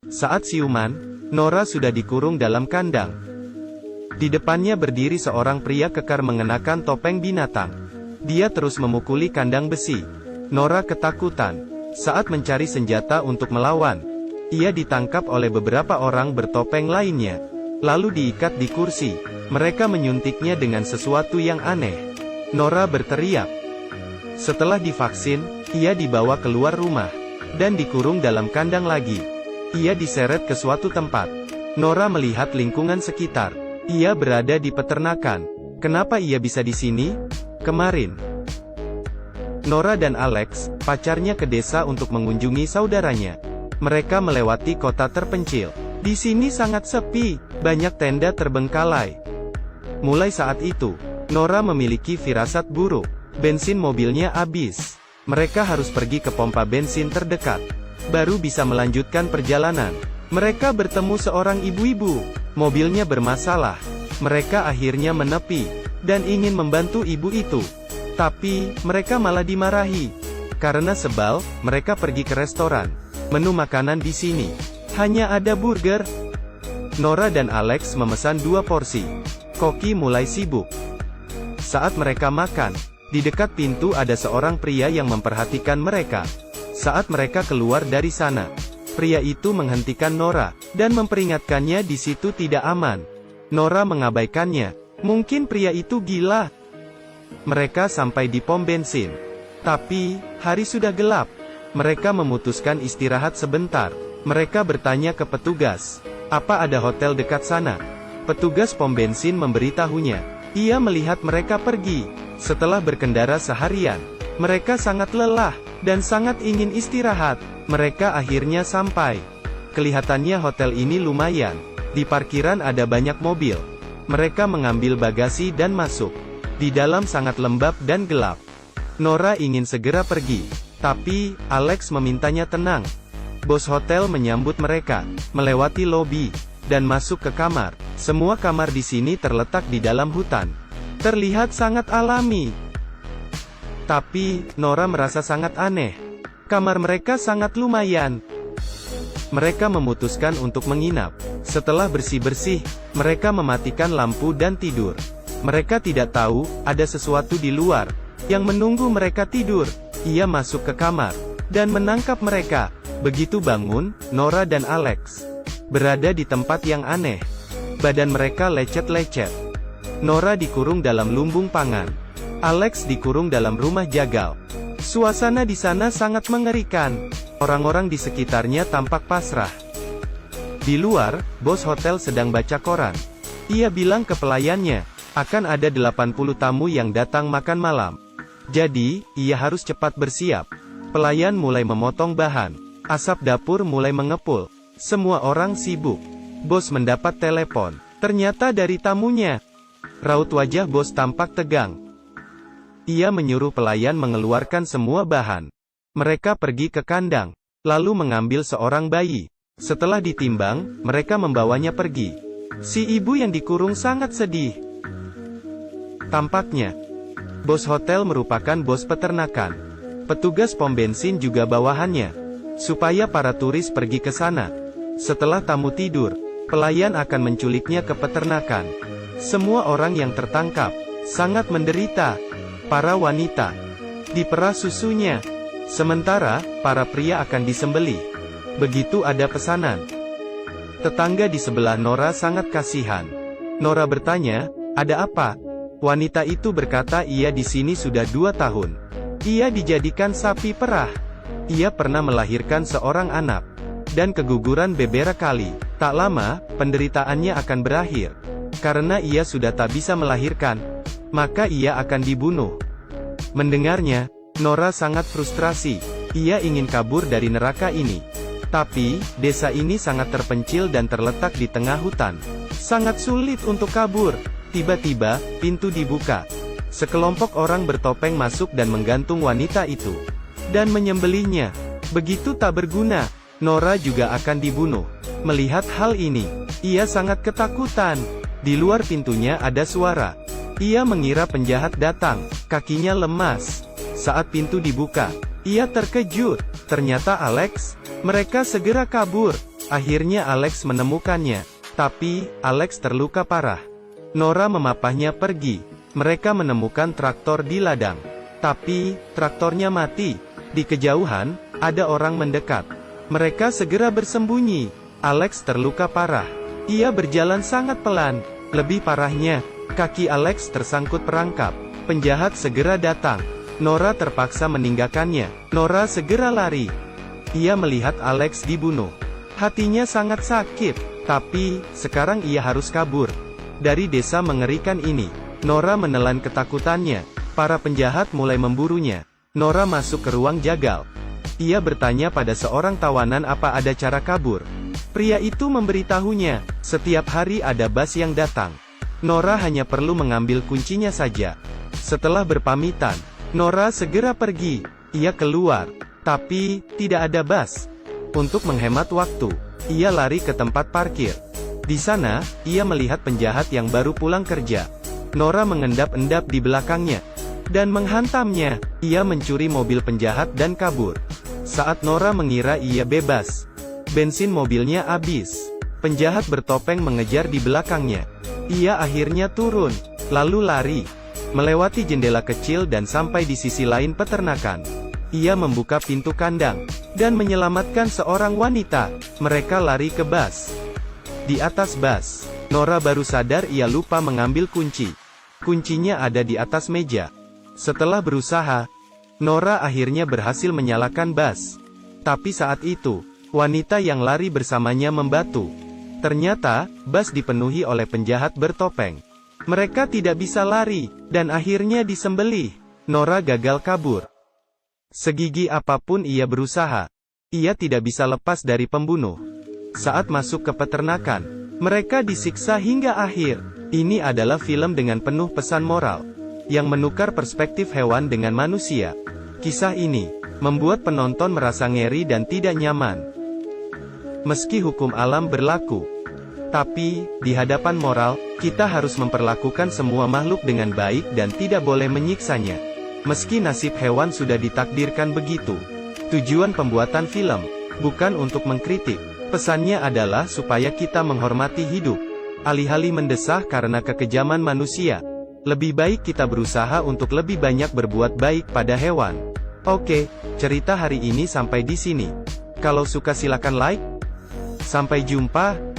Saat siuman, Nora sudah dikurung dalam kandang. Di depannya berdiri seorang pria kekar mengenakan topeng binatang. Dia terus memukuli kandang besi. Nora ketakutan. Saat mencari senjata untuk melawan, ia ditangkap oleh beberapa orang bertopeng lainnya. Lalu diikat di kursi. Mereka menyuntiknya dengan sesuatu yang aneh. Nora berteriak. Setelah divaksin, ia dibawa keluar rumah. Dan dikurung dalam kandang lagi. Ia diseret ke suatu tempat. Nora melihat lingkungan sekitar. Ia berada di peternakan. Kenapa ia bisa di sini? Kemarin, Nora dan Alex, pacarnya ke desa untuk mengunjungi saudaranya. Mereka melewati kota terpencil. Di sini sangat sepi, banyak tenda terbengkalai. Mulai saat itu, Nora memiliki firasat buruk. Bensin mobilnya habis. Mereka harus pergi ke pompa bensin terdekat. Baru bisa melanjutkan perjalanan. Mereka bertemu seorang ibu-ibu. Mobilnya bermasalah. Mereka akhirnya menepi, dan ingin membantu ibu itu. Tapi, mereka malah dimarahi. Karena sebal, mereka pergi ke restoran. Menu makanan di sini hanya ada burger. Nora dan Alex memesan 2 porsi. Koki mulai sibuk. Saat mereka makan, di dekat pintu ada seorang pria yang memperhatikan mereka. Saat mereka keluar dari sana, pria itu menghentikan Nora, dan memperingatkannya di situ tidak aman. Nora mengabaikannya. Mungkin pria itu gila. Mereka sampai di pom bensin. Tapi, hari sudah gelap. Mereka memutuskan istirahat sebentar. Mereka bertanya ke petugas, apa ada hotel dekat sana? Petugas pom bensin memberitahunya. Ia melihat mereka pergi. Setelah berkendara seharian, mereka sangat lelah, dan sangat ingin istirahat. Mereka akhirnya sampai. Kelihatannya hotel ini lumayan. Di parkiran ada banyak mobil. Mereka mengambil bagasi dan masuk. Di dalam sangat lembab dan gelap. Nora ingin segera pergi. Tapi, Alex memintanya tenang. Bos hotel menyambut mereka, melewati lobi, dan masuk ke kamar. Semua kamar di sini terletak di dalam hutan. Terlihat sangat alami. Tapi, Nora merasa sangat aneh. Kamar mereka sangat lumayan. Mereka memutuskan untuk menginap. Setelah bersih-bersih, mereka mematikan lampu dan tidur. Mereka tidak tahu, ada sesuatu di luar, yang menunggu mereka tidur. Ia masuk ke kamar, dan menangkap mereka. Begitu bangun, Nora dan Alex berada di tempat yang aneh. Badan mereka lecet-lecet. Nora dikurung dalam lumbung pangan. Alex dikurung dalam rumah jagal. Suasana di sana sangat mengerikan. Orang-orang di sekitarnya tampak pasrah. Di luar, bos hotel sedang baca koran. Ia bilang ke pelayannya, akan ada 80 tamu yang datang makan malam. Jadi, ia harus cepat bersiap. Pelayan mulai memotong bahan. Asap dapur mulai mengepul. Semua orang sibuk. Bos mendapat telepon. Ternyata dari tamunya. Raut wajah bos tampak tegang. Ia menyuruh pelayan mengeluarkan semua bahan. Mereka pergi ke kandang, lalu mengambil seorang bayi. Setelah ditimbang, mereka membawanya pergi. Si ibu yang dikurung sangat sedih. Tampaknya, bos hotel merupakan bos peternakan. Petugas pom bensin juga bawahannya. Supaya para turis pergi ke sana. Setelah tamu tidur, pelayan akan menculiknya ke peternakan. Semua orang yang tertangkap sangat menderita. Para wanita diperah susunya. Sementara, para pria akan disembelih. Begitu ada pesanan. Tetangga di sebelah Nora sangat kasihan. Nora bertanya, ada apa? Wanita itu berkata ia di sini sudah 2 tahun. Ia dijadikan sapi perah. Ia pernah melahirkan seorang anak. Dan keguguran beberapa kali. Tak lama, penderitaannya akan berakhir. Karena ia sudah tak bisa melahirkan, maka ia akan dibunuh. Mendengarnya, Nora sangat frustrasi. Ia ingin kabur dari neraka ini. Tapi, desa ini sangat terpencil dan terletak di tengah hutan. Sangat sulit untuk kabur. Tiba-tiba, pintu dibuka. Sekelompok orang bertopeng masuk dan menggantung wanita itu. Dan menyembelihnya. Begitu tak berguna, Nora juga akan dibunuh. Melihat hal ini, ia sangat ketakutan. Di luar pintunya ada suara. Ia mengira penjahat datang. Kakinya lemas. Saat pintu dibuka, ia terkejut. Ternyata Alex. Mereka segera kabur. Akhirnya Alex menemukannya. Tapi, Alex terluka parah. Nora memapahnya pergi. Mereka menemukan traktor di ladang. Tapi, traktornya mati. Di kejauhan, ada orang mendekat. Mereka segera bersembunyi. Alex terluka parah. Ia berjalan sangat pelan. Lebih parahnya, kaki Alex tersangkut perangkap. Penjahat segera datang. Nora terpaksa meninggalkannya. Nora segera lari. Ia melihat Alex dibunuh. Hatinya sangat sakit. Tapi, sekarang ia harus kabur. Dari desa mengerikan ini, Nora menelan ketakutannya. Para penjahat mulai memburunya. Nora masuk ke ruang jagal. Ia bertanya pada seorang tawanan apa ada cara kabur. Pria itu memberitahunya, setiap hari ada bas yang datang. Nora hanya perlu mengambil kuncinya saja. Setelah berpamitan, Nora segera pergi. Ia keluar. Tapi, tidak ada bas. Untuk menghemat waktu, ia lari ke tempat parkir. Di sana, ia melihat penjahat yang baru pulang kerja. Nora mengendap-endap di belakangnya dan menghantamnya. Ia mencuri mobil penjahat dan kabur. Saat Nora mengira ia bebas, bensin mobilnya habis. Penjahat bertopeng mengejar di belakangnya. Ia akhirnya turun, lalu lari, melewati jendela kecil dan sampai di sisi lain peternakan. Ia membuka pintu kandang dan menyelamatkan seorang wanita. Mereka lari ke bas. Di atas bas, Nora baru sadar ia lupa mengambil kunci. Kuncinya ada di atas meja. Setelah berusaha, Nora akhirnya berhasil menyalakan bas. Tapi saat itu, wanita yang lari bersamanya membatu. Ternyata, bas dipenuhi oleh penjahat bertopeng. Mereka tidak bisa lari, dan akhirnya disembelih. Nora gagal kabur. Segigi apapun ia berusaha, ia tidak bisa lepas dari pembunuh. Saat masuk ke peternakan, mereka disiksa hingga akhir. Ini adalah film dengan penuh pesan moral, yang menukar perspektif hewan dengan manusia. Kisah ini membuat penonton merasa ngeri dan tidak nyaman. Meski hukum alam berlaku, tapi, di hadapan moral, kita harus memperlakukan semua makhluk dengan baik dan tidak boleh menyiksanya. Meski nasib hewan sudah ditakdirkan begitu. Tujuan pembuatan film bukan untuk mengkritik. Pesannya adalah supaya kita menghormati hidup. Alih-alih mendesah karena kekejaman manusia, lebih baik kita berusaha untuk lebih banyak berbuat baik pada hewan. Oke, cerita hari ini sampai di sini. Kalau suka silakan like. Sampai jumpa.